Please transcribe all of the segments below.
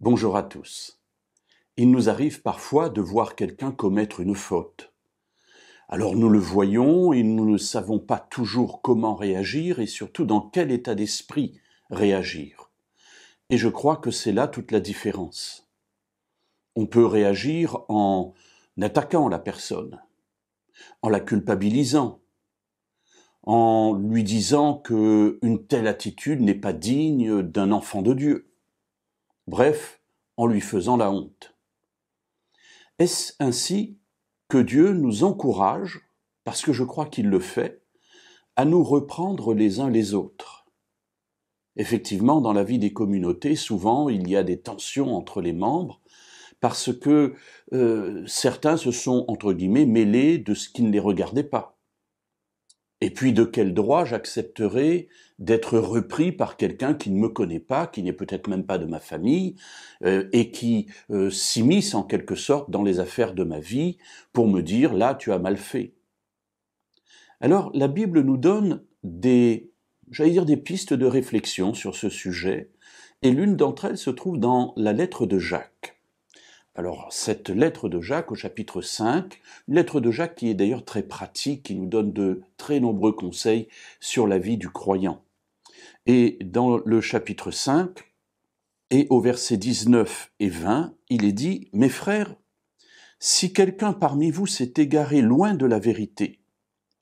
Bonjour à tous. Il nous arrive parfois de voir quelqu'un commettre une faute. Alors nous le voyons et nous ne savons pas toujours comment réagir et surtout dans quel état d'esprit réagir. Et je crois que c'est là toute la différence. On peut réagir en attaquant la personne, en la culpabilisant, en lui disant qu'une telle attitude n'est pas digne d'un enfant de Dieu. Bref, en lui faisant la honte. Est-ce ainsi que Dieu nous encourage, parce que je crois qu'il le fait, à nous reprendre les uns les autres? Effectivement, dans la vie des communautés, souvent, il y a des tensions entre les membres, parce que certains se sont, entre guillemets, mêlés de ce qui ne les regardait pas. Et puis, de quel droit j'accepterais d'être repris par quelqu'un qui ne me connaît pas, qui n'est peut-être même pas de ma famille, et qui s'immisce en quelque sorte dans les affaires de ma vie pour me dire « là, tu as mal fait ». Alors, la Bible nous donne des pistes de réflexion sur ce sujet, et l'une d'entre elles se trouve dans la lettre de Jacques. Alors, cette lettre de Jacques au chapitre 5, une lettre de Jacques qui est d'ailleurs très pratique, qui nous donne de très nombreux conseils sur la vie du croyant. Et dans le chapitre 5, et au verset 19 et 20, il est dit « Mes frères, si quelqu'un parmi vous s'est égaré loin de la vérité,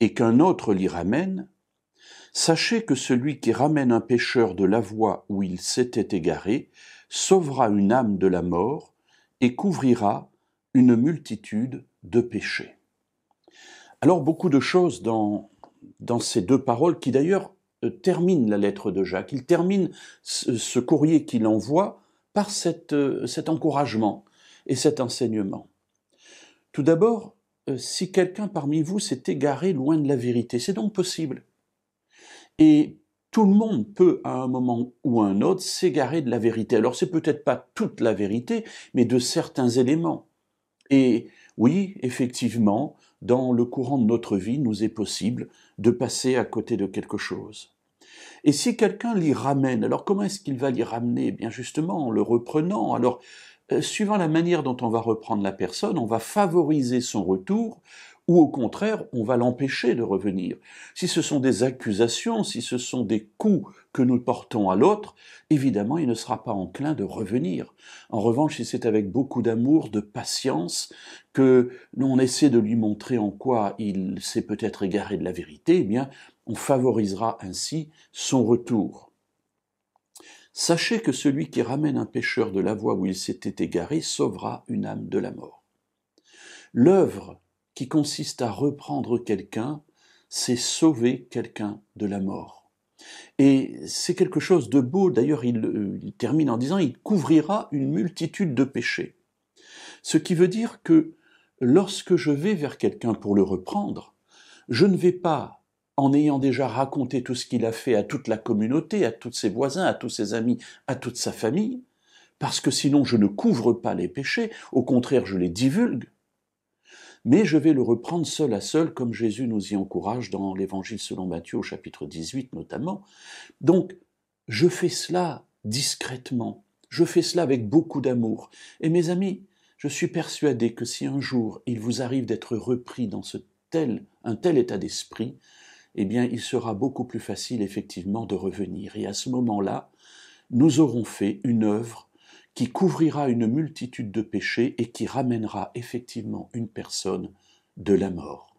et qu'un autre l'y ramène, sachez que celui qui ramène un pécheur de la voie où il s'était égaré sauvera une âme de la mort, et couvrira une multitude de péchés. » Alors beaucoup de choses dans ces deux paroles qui d'ailleurs terminent la lettre de Jacques. Il termine ce courrier qu'il envoie par cet encouragement et cet enseignement. Tout d'abord, si quelqu'un parmi vous s'est égaré loin de la vérité, c'est donc possible. Et tout le monde peut, à un moment ou à un autre, s'égarer de la vérité. Alors, c'est peut-être pas toute la vérité, mais de certains éléments. Et oui, effectivement, dans le courant de notre vie, nous est possible de passer à côté de quelque chose. Et si quelqu'un l'y ramène, alors comment est-ce qu'il va l'y ramener? Eh bien justement, en le reprenant. Alors, suivant la manière dont on va reprendre la personne, on va favoriser son retour, ou au contraire, on va l'empêcher de revenir. Si ce sont des accusations, si ce sont des coups que nous portons à l'autre, évidemment, il ne sera pas enclin de revenir. En revanche, si c'est avec beaucoup d'amour, de patience, que l'on essaie de lui montrer en quoi il s'est peut-être égaré de la vérité, eh bien, on favorisera ainsi son retour. Sachez que celui qui ramène un pécheur de la voie où il s'était égaré sauvera une âme de la mort. L'œuvre qui consiste à reprendre quelqu'un, c'est sauver quelqu'un de la mort. Et c'est quelque chose de beau, d'ailleurs il termine en disant « il couvrira une multitude de péchés ». Ce qui veut dire que lorsque je vais vers quelqu'un pour le reprendre, je ne vais pas, en ayant déjà raconté tout ce qu'il a fait à toute la communauté, à tous ses voisins, à tous ses amis, à toute sa famille, parce que sinon je ne couvre pas les péchés, au contraire je les divulgue, mais je vais le reprendre seul à seul, comme Jésus nous y encourage dans l'Évangile selon Matthieu au chapitre 18 notamment. Donc, je fais cela discrètement, je fais cela avec beaucoup d'amour. Et mes amis, je suis persuadé que si un jour il vous arrive d'être repris dans un tel état d'esprit, eh bien il sera beaucoup plus facile effectivement de revenir. Et à ce moment-là, nous aurons fait une œuvre qui couvrira une multitude de péchés et qui ramènera effectivement une personne de la mort.